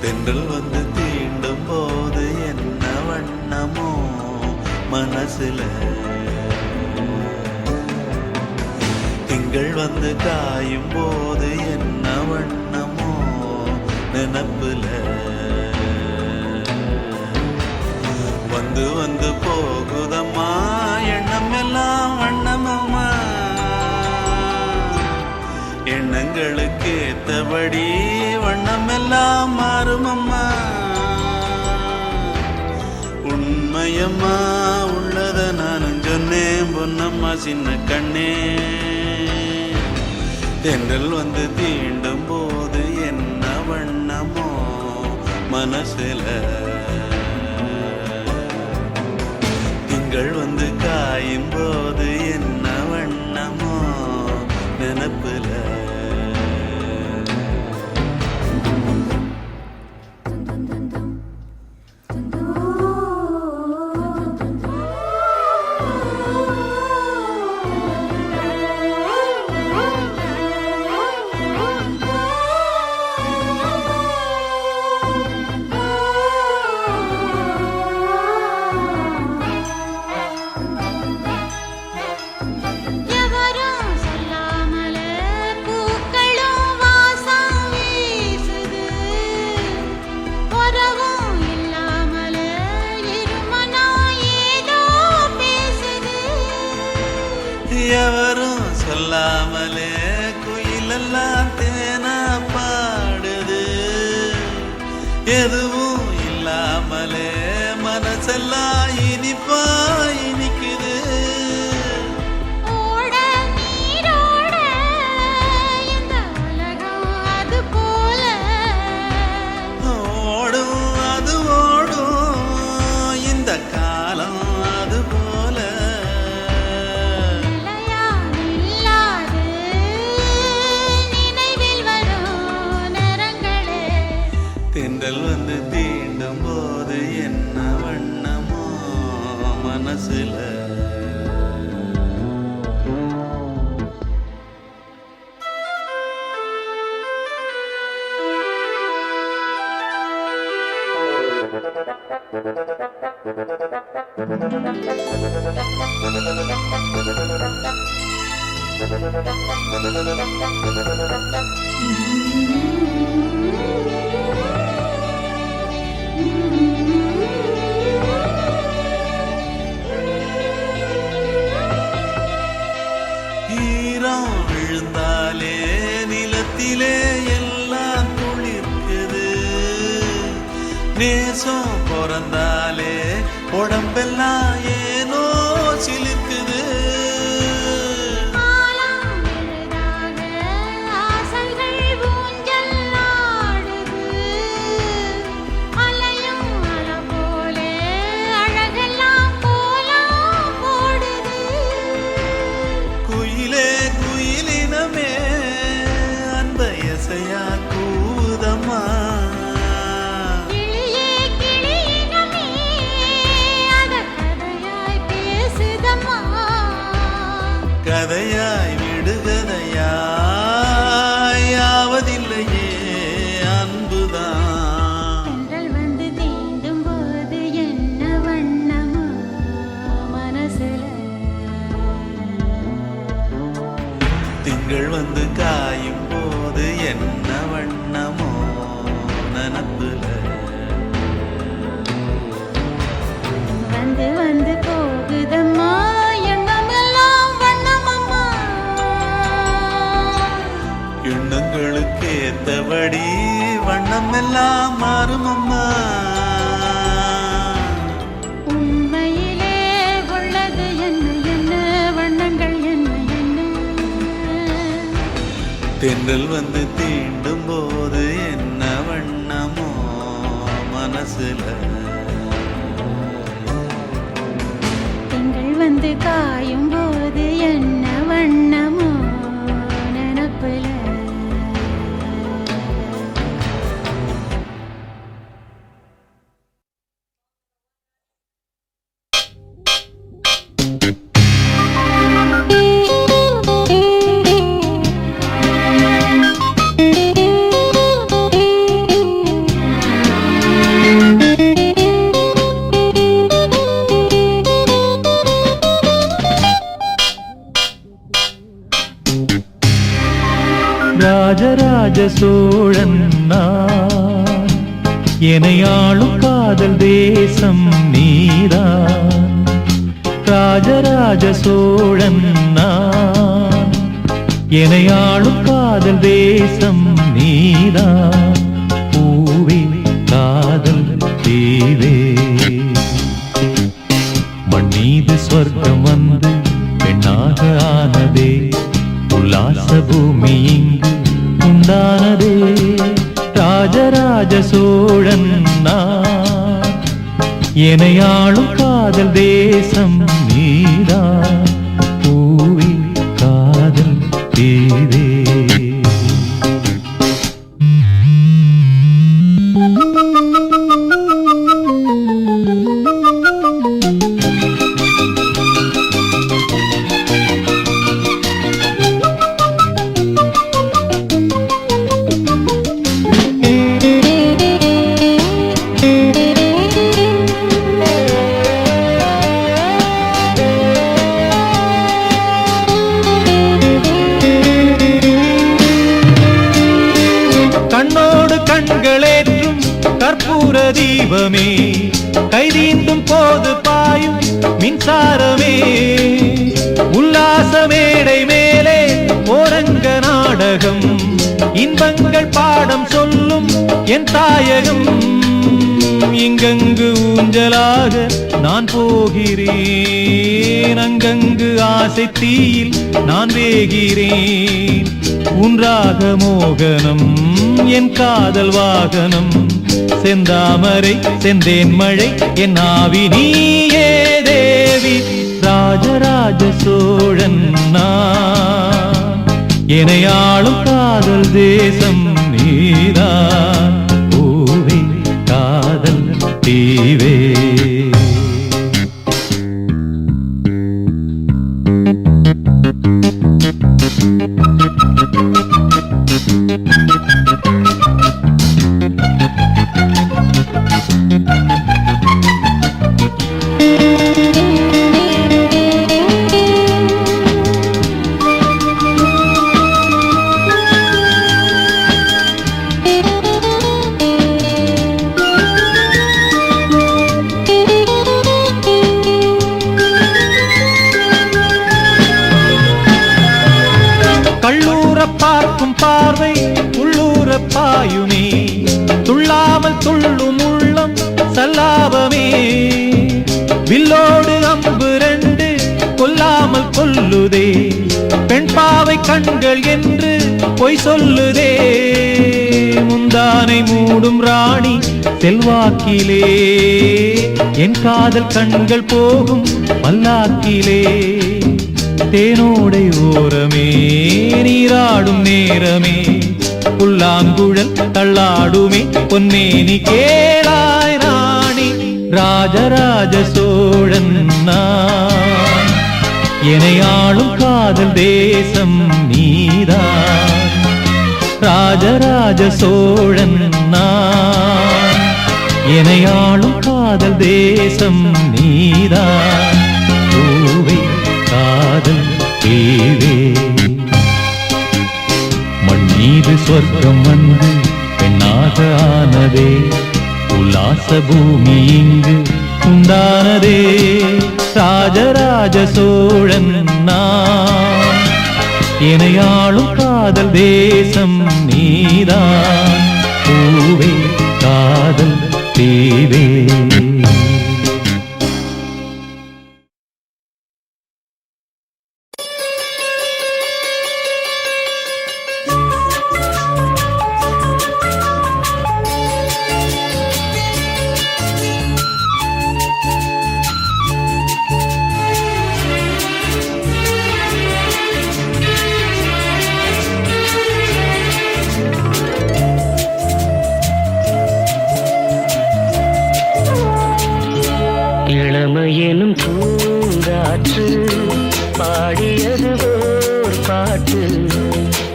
தென்றல் வந்து தீண்டும் போது என்ன வண்ணமோ மனசுல, திங்கள் வந்து காயும் போது என்ன வண்ணமோ நினப்புல, வந்து வந்து போகுதம்மா எண்ணம் எல்லாம் வண்ணமம்மா, எண்ணங்களுக்கு ஏத்தபடி வண்ணம் எல்லாம் மாறுமம்மா. உண்மையம்மா உள்ளத நானும் சொன்னேன் பொன்னம்மா சின்ன கண்ணே, தென்றல் வந்து தீண்டும் போது என்ன வண்ணமோ மனசுல, திங்கள் வந்து காயும் போது என்ன வண்ணமோ நினப்புல. எவரும் சொல்லாமலே குயிலெல்லாம் தேனா பாடுது, எதுவும் இல்லாமலே மனசெல்லாம் இனிப்பா இனிக்குது. ஓடும் அது ஓடும் இந்த காலம் அது போல, தென்றல் வந்து தீண்டும் போது என்ன வண்ணமோ மனசுல. ஈரம் விழுந்தாலே நிலத்திலே எல்லாம் துளிர்க்குது, நேசம் பிறந்தாலே உடம்பெல்லாம் ஏனோ சிலிர்க்குது. கூதம்மா கதையாய் விடுகதையாய் ஆவதில்லையே அன்புதான். தென்றல் வந்து தீண்டும் போது என்ன வண்ணமோ மனசுல, திங்கள் வந்து காயும் போது என்ன வண்ணமோ நினப்புல, வந்து வந்து போகுதம்மா எண்ணமெல்லாம் வண்ணமம்மா, எண்ணங்களுக்கு ஏத்தபடி வண்ணம் எல்லாம் மாறுமம்மா. உண்மையிலே உள்ளது என்ன என்ன வண்ணங்கள் என்ன என்ன, தென்றல் வந்து தீண்டும் போது என்ன வண்ணமோ மனசுல திங்கள் வந்து காயும் போது என்ன வண்ணமோ நினப்புல ராஜராஜ சோழன் நான், எனையாளும் காதல் தேசம் நீதான். ராஜராஜ சோழன் நான், எனையாளும் காதல் தேசம் நீதான். பூவே காதல் தீவே மண் மீது சொர்க்கம் வந்து பெண்ணாக ஆனதே. உல்லாச பூமி இங்கு உண்டானதே. ராஜராஜ சோழன் நான், எனையாளும் காதல் தேசம் நீதான். பூவே காதல் தீவே கண்களேற்றும் கற்பூர தீபமே, கைதீந்தும் போது பாயும் மின்சாரமே. உல்லாச மேடை மேலே ஓரங்க நாடகம், இன்பங்கள் பாடம் சொல்லும் என் தாயகம். இங்கங்கு ஊஞ்சலாக நான் போகிறேன், அங்கங்கு ஆசை தீயில் நான் வேகிறேன். உன்றாக மோகனம் என் காதல் வாகனம், செந்தாமரை செந்தேன் மழை என் ஆவி நீயே தேவி. ராஜராஜ சோழன் நான், எனையாளும் காதல் தேசம் நீதான். பூவே காதல் தீவே பார்க்கும் பார்வை உள்ளூர பாயுமே, துள்ளாமல் துள்ளும் உள்ளம் சல்லாபமே. வில்லோடு அம்பு ரெண்டு கொல்லாமல் கொல்லுதே, பெண் பாவை கண்கள் என்று பொய் சொல்லுதே. முந்தானை மூடும் ராணி செல்வாக்கிலே, என் காதல் கண்கள் போகும் பல்லாக்கிலே. தேனோடை ஓரமே நீராடும் நேரமே, புல்லாங்குழல் தள்ளாடுமே பொன்னேனி கேளாய் ராணி. ராஜராஜ சோழன் நான், எனையாளும் காதல் தேசம் நீதான். ராஜராஜ சோழன் நான், எனையாளும் காதல் தேசம் நீதான். பூவே காதல் தீவே மண் மீது சொர்க்கம் வந்து பெண்ணாக ஆனதே. உல்லாச பூமி இங்கு உண்டானதே. ராஜராஜ சோழன் நான், எனையாளும் காதல் தேசம் நீதான். பூவே காதல் தீவே இளமையெனும் பூங்காற்று பாடியது ஓர் பாட்டு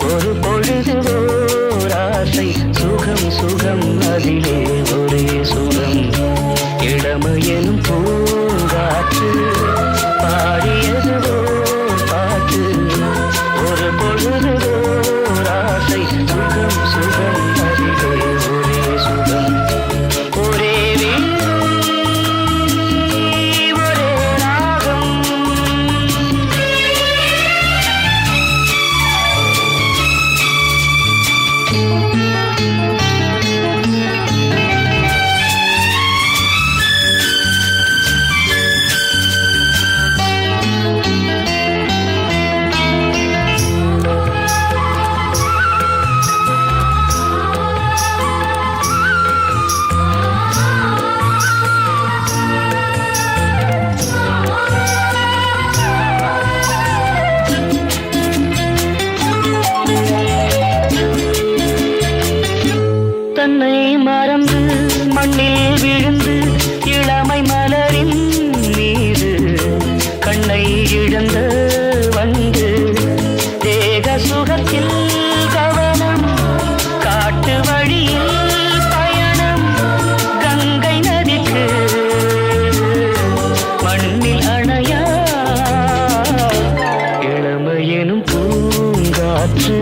ஒரு பொழுது ஓர் ஆசை சுகம் சுகம் அதிலே ஒரே சுகம் இளமையெனும் பூங்காற்று பாடியது ஓர் பாட்டு ஒரு பொழுது ஓர் ஆசை சுகம் சுகம் அதிலே ஒரே சுகம் ஒரே தன்னை மறந்து மண்ணில் விழுந்து இளமை மலரின் மீது கண்ணை இழந்த வந்து தேக சுகத்தில் கவனம் காட்டு வழியில் பயணம் கங்கை நதிக்கு மண்ணில் அணையா இளமையெனும் பூங்காற்று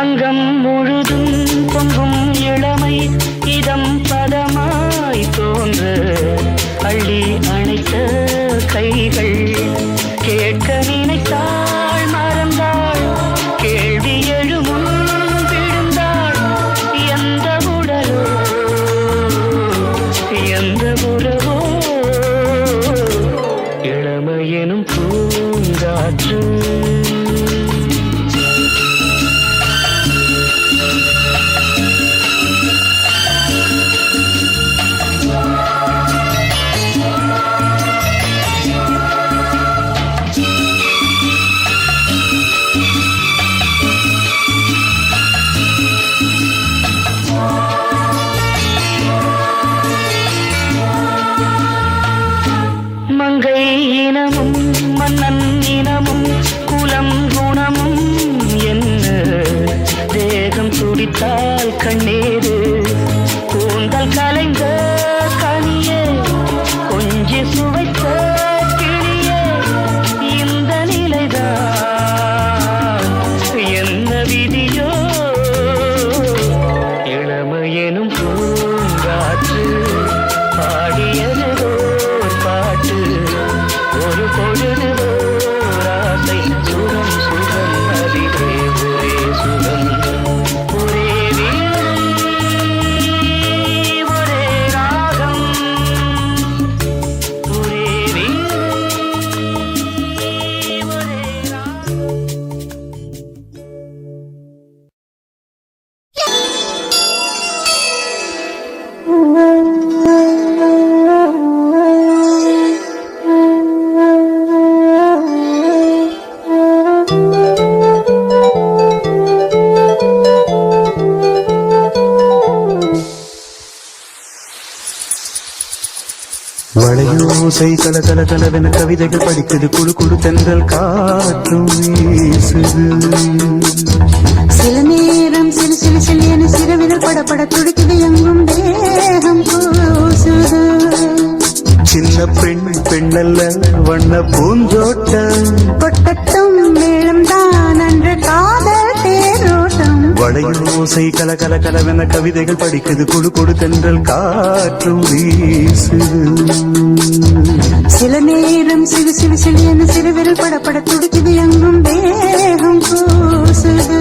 அங்கம் முழுதும் பொங்கும் இளமை இதம் பதமாய் தோன்ற அள்ளி அணைத்த கைகள் கேட்க நினைத்தாள் மறந்தாள் கேள்வி எழுமுன் விழுந்தாள் எந்த உடலோ எந்த உறவோ இளமையெனும் பூங்காற்று மங்கை இனமும் மன்னன் இனமும் குலம் குணமும் என்ன தேகம் துடித்தால் கண்ணீரு கூந்தல் கலைந்த கனியே கொஞ்சி சுவைத்த கிளியே இந்த நிலைதான் என்ன விதியோ இளமையெனும் பூங்காற்று பாடியது பாட்டு ஒரு பொழுது ஆசை சுகம் சுகம் அதிலே ஒரே சுகம் ஒரே ஒரே ராகம் ஒரே ஒரே ராகம் வளையோசை கல கல கலவென கவிதைகள் படிக்குது குழு குழு தென்றல் காற்றும் வீசுது சில நேரம் சிறு சிறு சிறு என சிறுவிரல் படப்பட துடிக்குது எங்கும் தேகம் கூசுது சின்ன பெண் பெண்ணல்ல வண்ண பூந்தோட்டம் கொட்டட்டும் மேளம் தான் அன்று காதல் தேரோட்டம் வளையோசை கல கல கலவென கவிதைகள் படிக்குது குழு குழு தென்றல் காற்றும் வீசுது சில நேரம் சிறு சிறு சிறு என சிறுவிரல் படப்பட துடிக்குது எங்கும் தேகம் கூசுது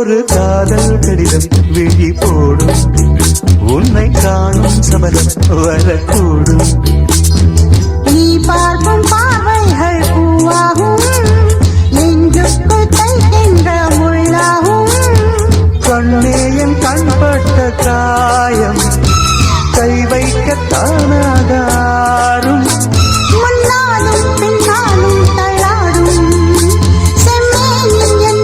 ஒரு காதல் கடிதம் விழி போடும் உன்னை காணும் சபலம் வரக்கூடும் நீ பார்க்கும் பார்வைகள் பூவாகும் நெஞ்சுக்குள் தைக்கின்ற முள்ளாகும் கண்ணேயம் கண்பட்ட காயம் கை வைக்க தானாகாரும் முன்னாலும் பின்னாலும் தள்ளாடும் செம்மேனில் என்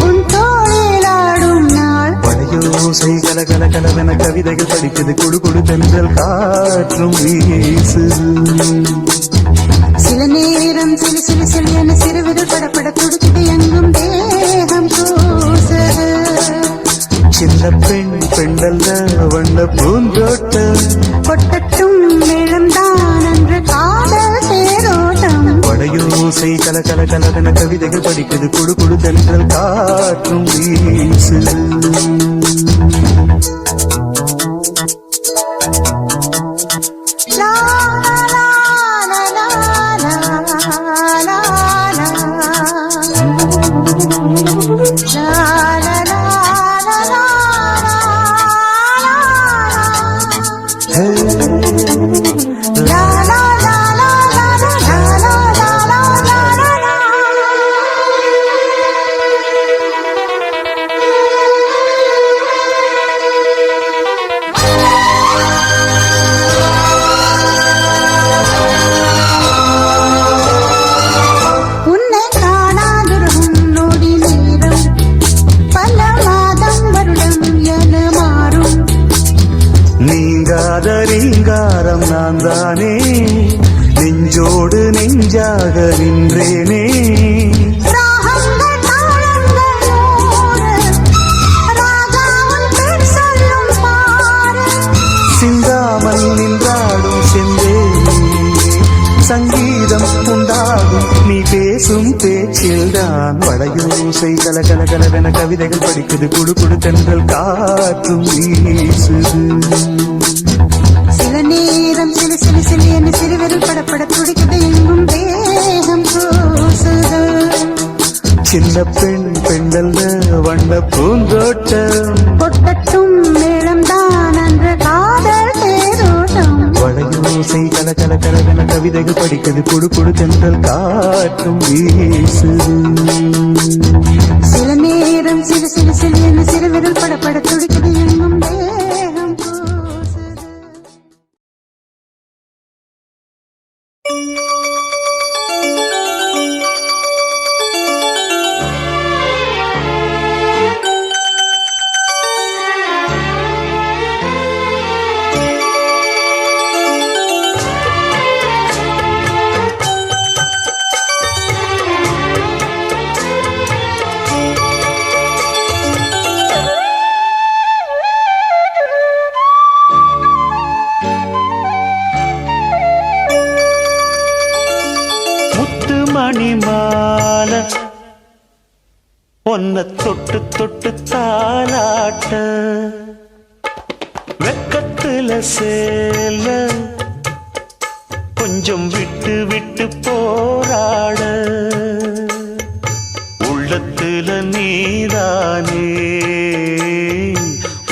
உன் தோளிலாடும் நாள் வளையோசை கல கல கலவென கவிதைகள் படிக்குது குடு குடு தென்றல் காற்றும் வீசு சில நேரம் சிலு சிலு சிலு என சிறுவிரல் படப்பட துடிக்குது எங்கும் தேகம் கூசுது சின்ன பெண் பெண்டல்ல வண்ண பூந்தோட்டம் கொட்டட்டும் மேளம்தான் அன்று காதல் தேரோட்டம் வளையோசை கல கல கலவென கவிதைகள் படிக்குது குடு குடு தென்றல் காற்றும் வீசு லா லா லா லா லா லா லா உன்னை காணாதிருக்கும் நொடி நேரம் பல மாதம் வருடம் என மாறும் நீங்காத ரீங்காரம் நான் தானே நெஞ்சோடு நெஞ்சாக நின்றேனே ராகங்கள் தாளங்கள் நூறு ராஜாவின் பேர் சொல்லும் பாரு சிந்தாமல் நின்றாடும் செந்தேனே சங்கீதம் உண்டாகும் நீ பேசும் பேச்சில்தான் வளையோசை கல கல கலவென கவிதைகள் படிக்குது குடு குடு தென்றல் காற்றும் வீசுது சில நேரம் சிலு சிலு சிலு என சிறுவிரல் படப்பட துடிக்குது எங்கும் தேகம் கூசுது சின்ன பெண் பெண்டல்ல வண்ண பூந்தோட்டம் கொட்டட்டும் மேளம்தான் அன்று காதல் தேரோட்டம் வளையோசை கல கல கலவென கவிதைகள் படிக்குது குடு குடு தென்றல் காற்றும் வீசுது சில நேரம் சிலு சிலு சிலு என சிறுவிரல் படப்பட துடிக்குது எங்கும் தேகம் கூசுது முத்து மணி மால ஒன்ன தொட்டு தொட்டு தாலாட்ட வெக்கத்துல சேல கொஞ்சம் விட்டு விட்டு போராட உள்ளத்துல நீதானே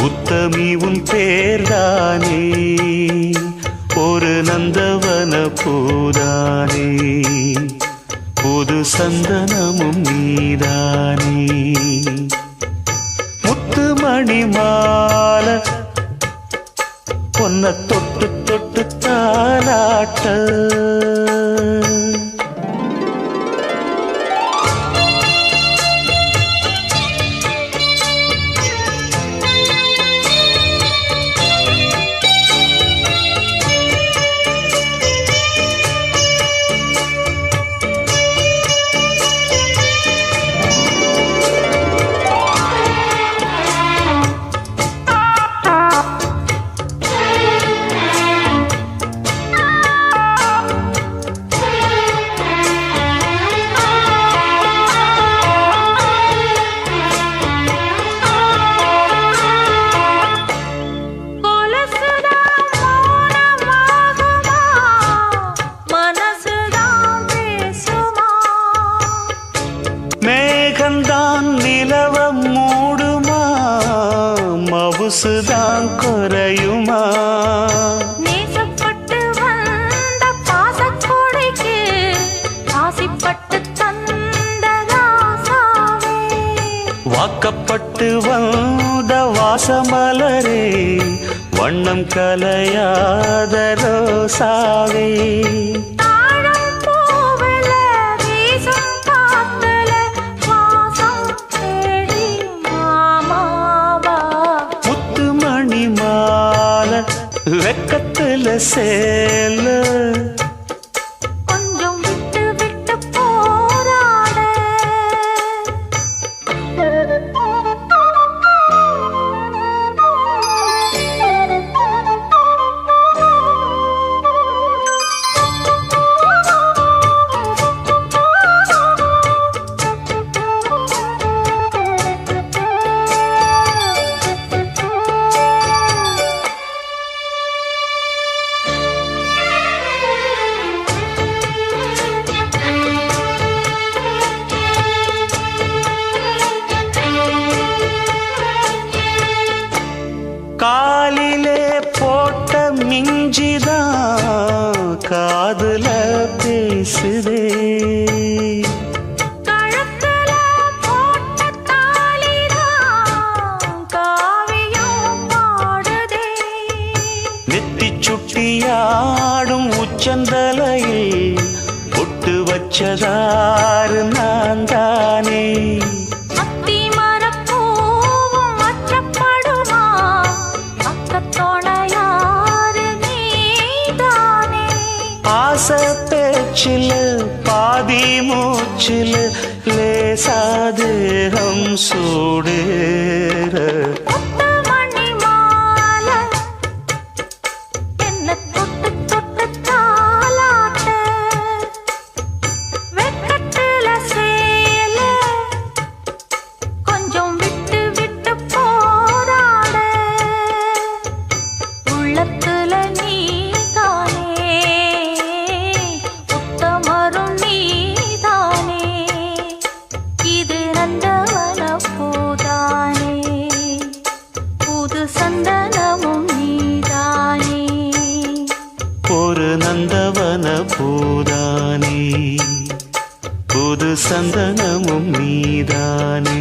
உத்தமி உன் பேர்தானே ஒரு நந்தவன பூதானே புது சந்தனமும் நீதானே முத்து மணி மால பொன்ன தொட்டு தொட்டு தாலாட்ட சொகுசுதான் குறையுமா? நேசப்பட்டு வந்த பாசக்கொடைக்கு ஆசிப்பட்டு தந்த ராசாவே, வாக்கப்பட்டு வந்த வாசமலரே, வண்ணம் கலையாத ரோசாவே. தாழம் பூவுல வீசும் காத்துல வாசம் தேடி மாமாவா. முத்துமணி மாலை வெக்கத்துல சேல, கொஞ்சம் விட்டு விட்டு போராட. காலிலே போட்ட மிஞ்சிதான் காதுல பேசுதே. கழுத்துல போட்ட தாலிதான் காவியம் பாடுதே. நெத்தி சுட்டியாடும் உச்சந்தலையில் பொட்டு வச்சதாறு நான் தானே. அத்தி மரப்பூவும் அச்சப்படுமா, அக்கத்தோணையாறு நீதானே. ஆசை பேச்சில் பாதி மூச்சில் லேசாதேகம் சூடேற. முத்துமணி மாலை என்ன தொட்டு தொட்டு தாலாட்ட. வெக்கத்துல சேல கொஞ்சம் விட்டு விட்டு போராட. உள்ளத்துல நீதானே, உத்தமரும் நீதானே. இது நந்தவன பூதானே, புது சந்தனமும் நீதானே. ஒரு நந்தவன பூதானே, புது சந்தனமும் நீதானே.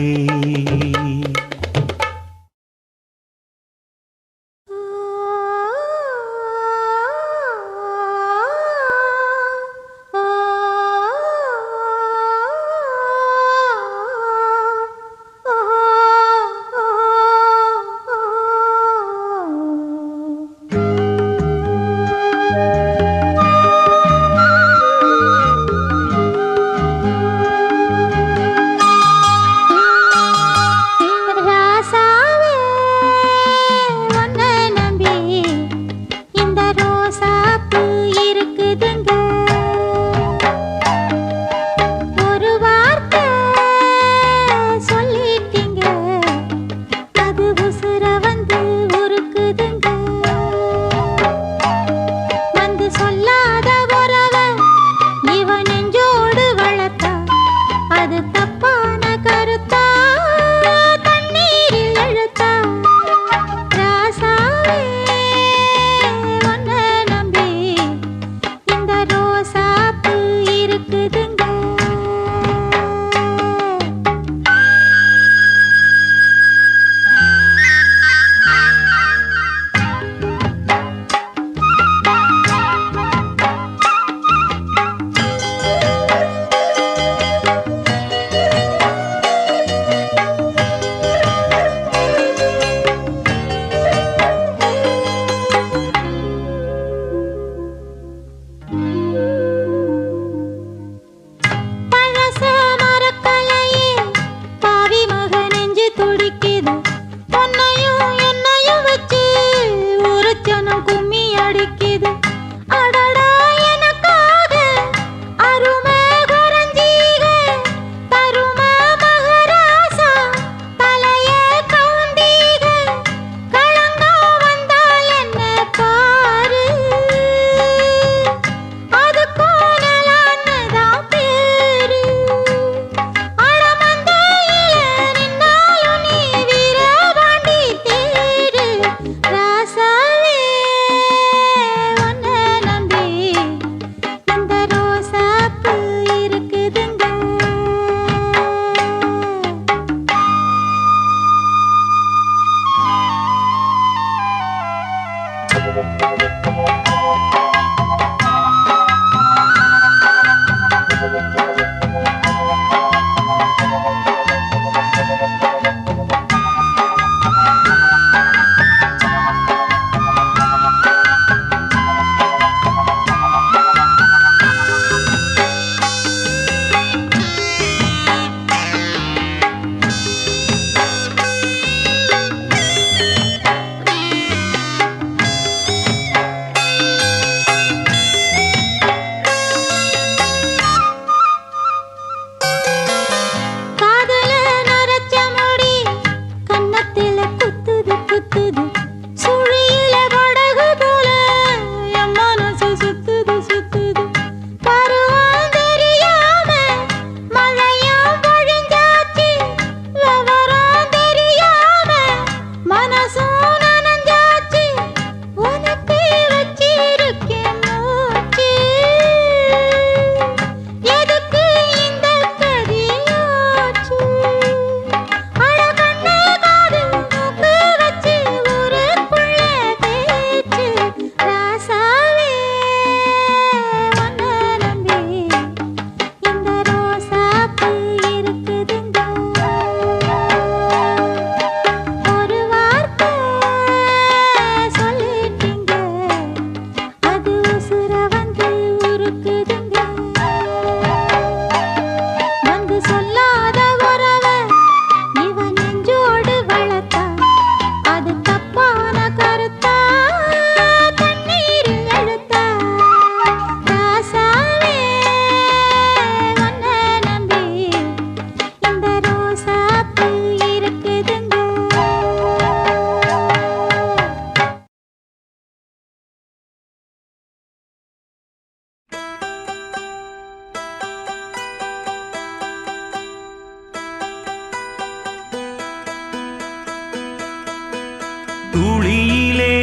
துளியிலே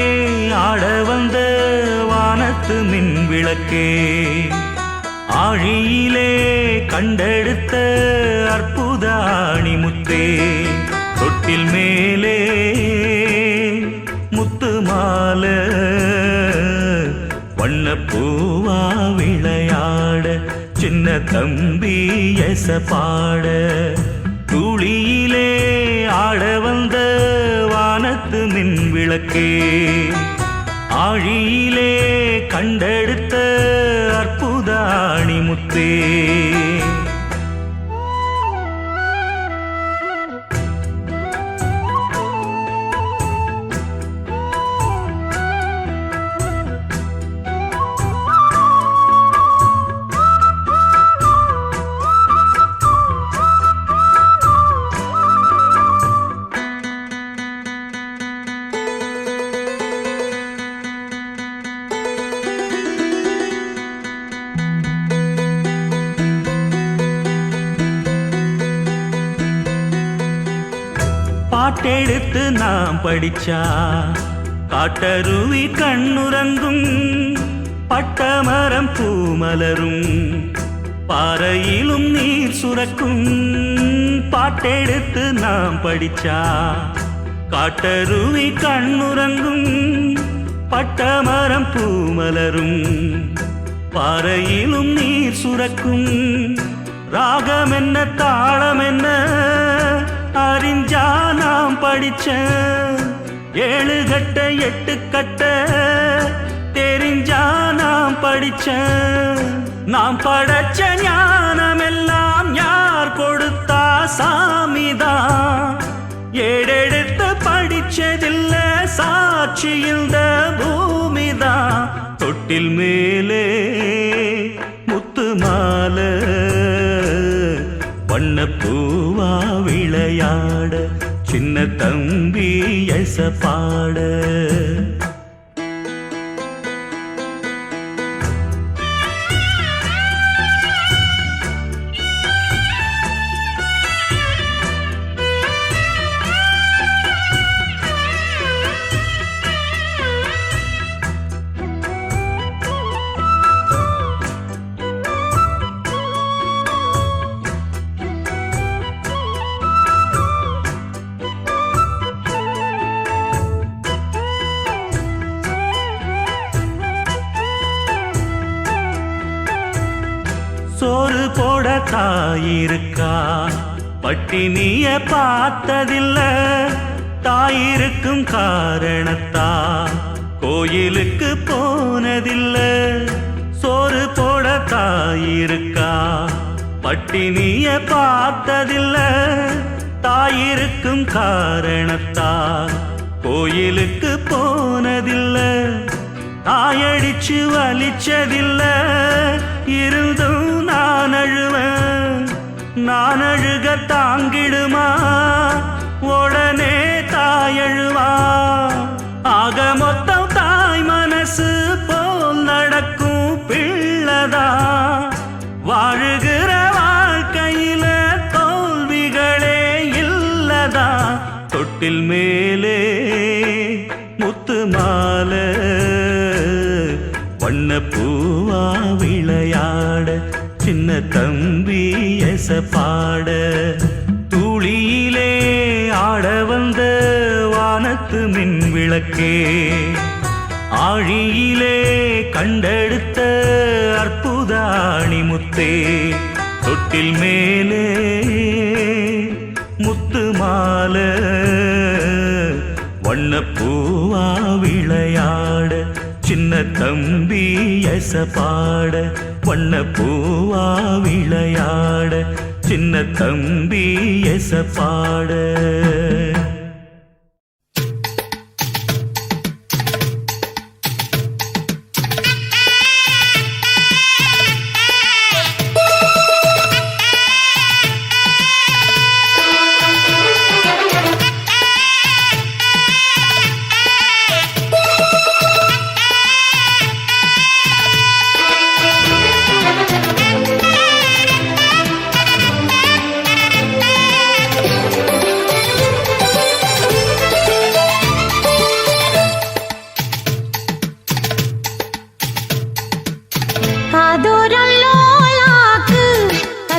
ஆட வந்த வானத்து மின் விளக்கே ஆழியிலே கண்டெடுத்த அற்புத அணிமுத்தே தொட்டில் மேலே முத்து மாலை வண்ணப்பூவா விளையாட சின்ன தம்பி எச பாட துளியிலே ஆட வந்த வானத்து மின் விளக்கே ஆழியிலே கண்டெடுத்த அற்புத அணிமுத்தே பாட்டெடுத்து நாம் படிச்சா காட்டருவி கண்ணுறங்கும் பட்டமரம் பூமலரும் பாறையிலும் நீர் சுரக்கும் பாட்டெடுத்து நாம் படிச்சா காட்டருவி கண்ணுறங்கும் பட்டமரம் பூமலரும் பாறையிலும் நீர் சுரக்கும் ராகம் என்ன தாளம் என்ன அறிஞ்சா நாம் படிச்ச 7 கட்ட 8 கட்ட தெரிஞ்சா நாம் படிச்ச நாம் படைச்ச ஞானமெல்லாம் யார் கொடுத்தா சாமிதான் ஏடெடுத்து படிச்சதில்ல சாட்சி இந்த பூமிதான் தொட்டில் மேலே முத்து மாலை வண்ணப்பூவா விளையாட சின்ன தம்பி எச பாட சோறு போட தாயிருக்கா பட்டினிய பார்த்ததில்ல தாயிருக்கும் காரணத்தா கோயிலுக்கு போனதில்ல சோறு போட தாயிருக்கா பட்டினிய பார்த்ததில்ல தாயிருக்கும் காரணத்தா கோயிலுக்கு போனதில்ல தாயடிச்சு வலிச்சதில்ல இருந்தும் நான் அழுவேன் நான் அழுக தாங்கிடுமா உடனே தாயழுவா ஆக மொத்தம் தாய் மனசு போல் நடக்கும் பிள்ளதா வாழுகிற வாழ்க்கையில தோல்விகளே இல்லதா தொட்டில் மேலே முத்து மாலை வண்ணப்பூவா விளையாட சின்ன தம்பி எச பாட துளியிலே ஆட வந்த வானத்து மின் விளக்கே ஆழியிலே கண்டெடுத்த அற்புத அணிமுத்தே தொட்டில் மேலே முத்து மாலை வண்ணப்பூவா விளையாட சின்ன தம்பி எச பாட வண்ணப்பூவா விளையாட சின்ன தம்பி எச பாட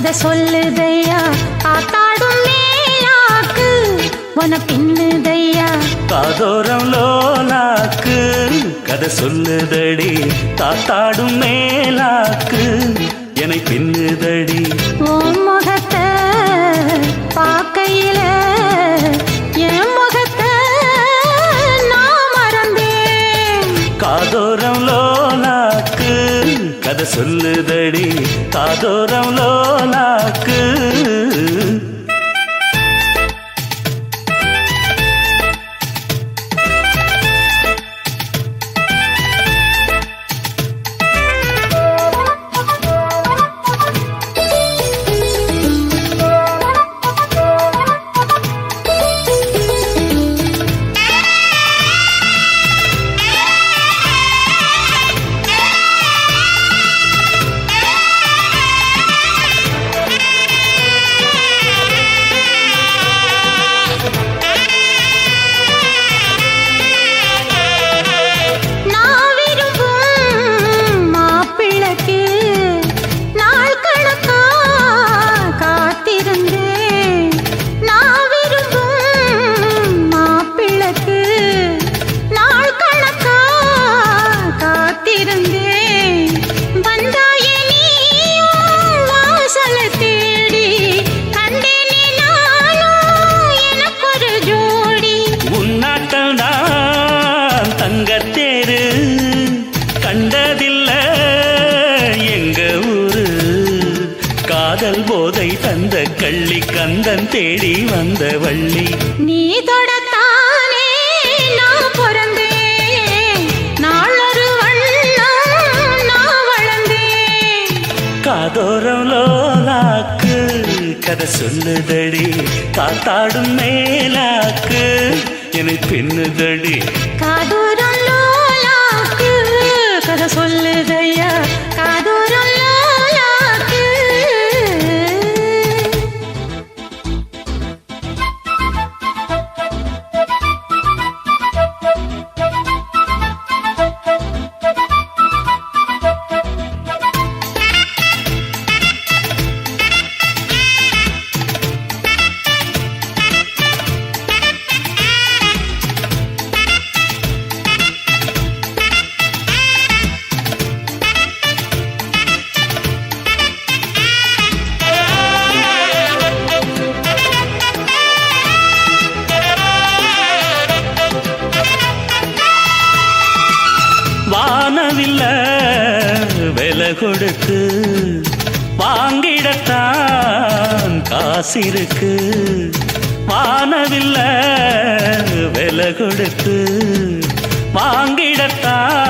கதை சொல்லுதையா காத்தாடும் மேலாக்கு உன பின்னுதையா காதோரம் லோலாக்கு கதை சொல்லுதடி காத்தாடும் மேலாக்கு என்னை பின்னுதடி உன் முகத்தை பார்க்கையில என் முகத்தை நான் மறந்தேன் காதோரம் லோலாக்கு கதை சொல்லுதடி காதோரம் லோலாக்கு கள்ளி கந்தன் தேடி வந்த வள்ளி நீ தொடத்தானே நான் பிறந்தேன் நாளொரு வண்ணம் நான் வளர்ந்தேன் காதோரம் லோலாக்கு கதை சொல்லுதடி காத்தாடும் மேலாக்கு என்னை பின்னுதடி காதோரம் லோலாக்கு கதை சொல்லுதையா காதோரம் லோலாக்கு வானவில்ல விலை கொடுத்து வாங்கிடத்தான் காசிருக்கு வானவில்ல விலை கொடுத்து வாங்கிடத்தான்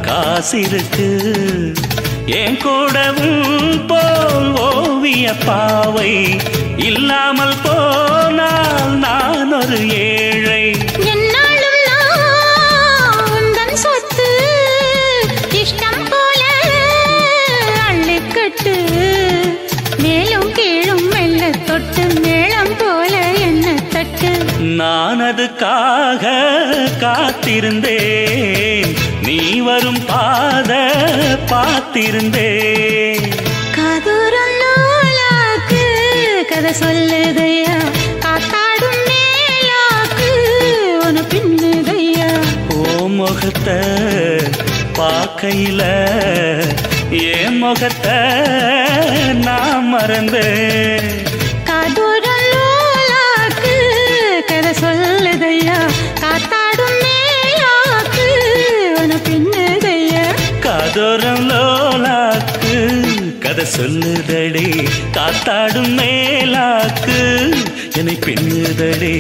காசிருக்கு என் கூடவும் போல் ஓவிய பாவை இல்லாமல் போனால் நான் ஒரு ஏழை நான் அதுக்காக காத்திருந்தேன் நீ வரும் பாத பார்த்திருந்தேன் காதோரம் லோலாக்கு கதை சொல்லுதையா காத்தாடும் மேலாக்கு உன பின்னுதையா ஓ முகத்தை பார்க்கையில என் முகத்தை நான் மறந்தேன் காதோரம் லோலாக்கு கதை சொல்லுதையா காத்தாடும் மேலாக்கு உன பின்னுதையா காதோரம் லோலாக்கு கதை சொல்லுதடி காத்தாடும் மேலாக்கு என்னை பின்னுதடி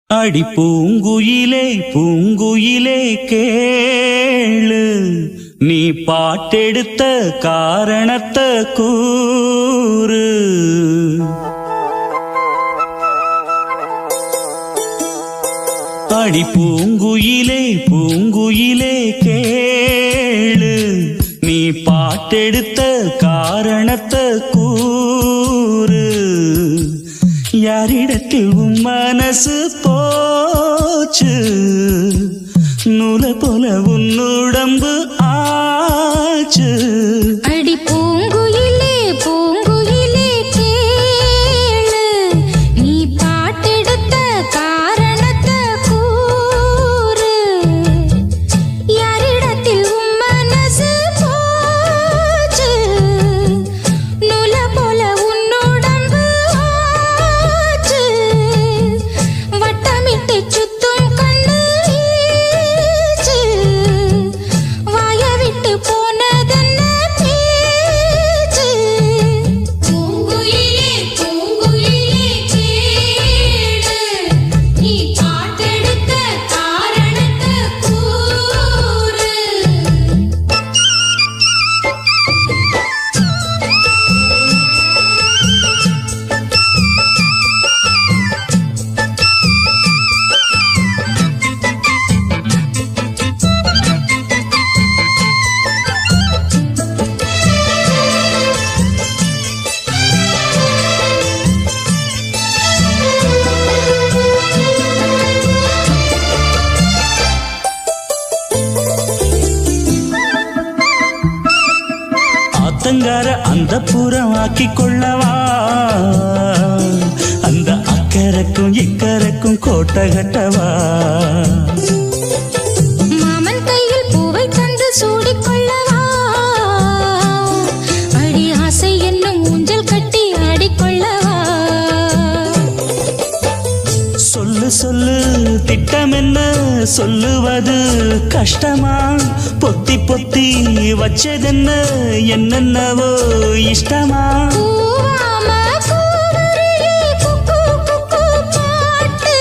அடி பூங்குயிலே பூங்குயிலே கேளு நீ பாட்டெடுத்த காரணத்தை கூறு அடி பூங்குயிலே பூங்குயிலே கேளு நீ பாட்டெடுத்த காரணத்தை கூறு யாரிடத்தில் உன் மனசு போச்சு நூலை போல உன் உடம்பு ஆச்சு அடி பூங்குயிலே பூங்குயிலே கேளு நீ பாட்டெடுத்த காரணத்தை கூறு யாரிடத்தில் உன் மனசு போச்சு நூல போல உன் உடம்பு ஆச்சு வட்டமிட்டு சுத்தும் கண்ணு வீச்சு வாய விட்டு போனதென்ன பேச்சு பூங்குயிலே பூங்குயிலே கேளு நீ பாட்டெடுத்த காரணத்தை கூறு ஆத்தங்கார அந்த புறம் ஆக்கி கொள்ளவா அந்த அக்கறைக்கும் இக்கரைக்கும் கோட்டை கட்டவா மாமன் கையில் பூவை தந்து சூடிக்கொள்ளவா அடி ஆசை என்னும் ஊஞ்சல் கட்டி ஆடிக்கொள்ளவா சொல்லு சொல்லு திட்டம் என்ன சொல்லுவது கஷ்டமா பொத்தி பொத்தி வச்சதென்ன என்னென்னவோ இஷ்டமா பூவாம கூவருளி குக்கு குக்கு பாட்டு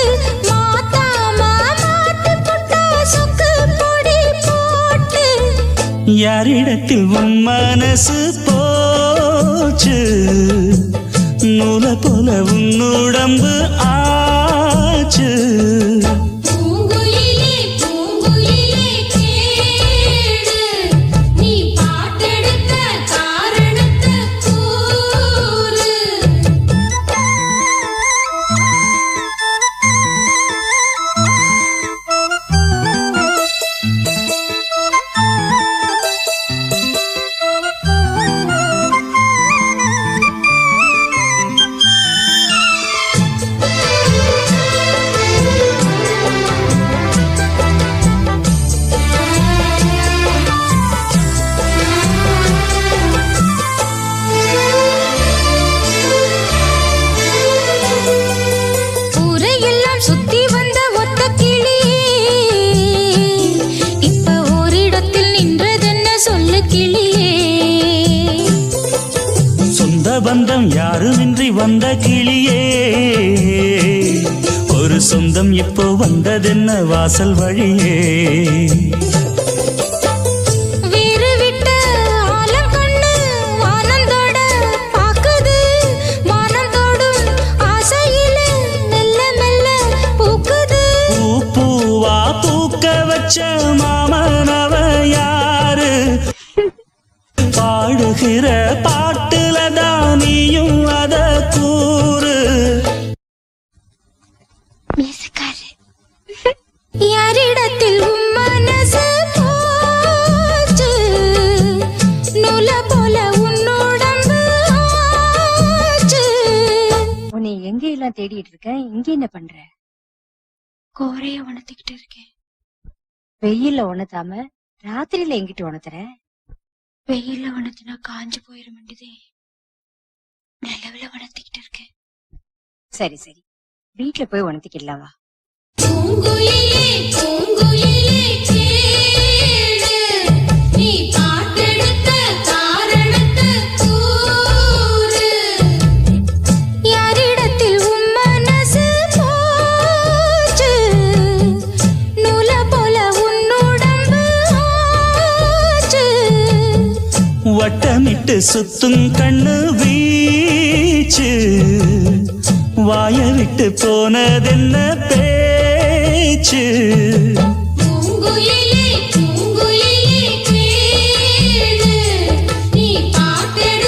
மாத்தாம மாட்டு புட்டா சொக்கு பொடி போட்டு யாரிடத்தில் உன் மனசு போச்சு நூலை போல உன் உடம்பு ஆச்சு பூங்குயிலே பூங்குயிலே கேளு நீ பாட்டெடுத்த காரணத்தை கூறு ஊரையெல்லாம் சுத்தி வந்த ஒத்த கிளியே இப்ப ஓரிடத்தில் நின்றதென்ன சொல்லு கிளியே சொந்த பந்தம் யாருமின்றி வந்த கிளியே ஒரு சொந்தம் இப்போ வந்ததென்ன வாசல் வழியே வீறு விட்ட ஆலம் கண்ணு வானந்தோட பாக்குது வானந்தோடும் ஆசையில மெல்ல மெல்ல பூக்குது பூ பூவா பூக்க வச்ச மாமனவ யாரு பாடுகிற பாட்டுல தானியும் அத கூறு யாரிடத்தில் உன் மனசு போச்சு நூல போல உன் உடம்பு ஆச்சு உன்னை எங்க எல்லாம் தேடிட்டு இருக்கேன் இங்க என்ன பண்ற கோரைய உணர்த்திக்கிட்டு இருக்கேன் வெயில்ல உணத்தாம ராத்திரியில எங்கிட்டு உணத்துற வெயில்ல உணர்த்தினா காஞ்சு போயிட வேண்டியதே நிலவுல உணர்த்திக்கிட்டு இருக்கேன் சரி சரி வீட்டுல போய் உணர்த்திக்கலாம் வா பூங்குயிலே பூங்குயிலே கேளு நீ பாட்டெடுத்த காரணத்தை கூறு யாரிடத்தில் உன் மனசு போச்சு நூல போல உன் உடம்பு ஆச்சு வட்டமிட்டு சுத்தும் கண்ணு வீச்சு வாய விட்டு போனதென்ன பேச்சு பூங்குயிலே பூங்குயிலே கேளு நீ பாட்டெடுத்த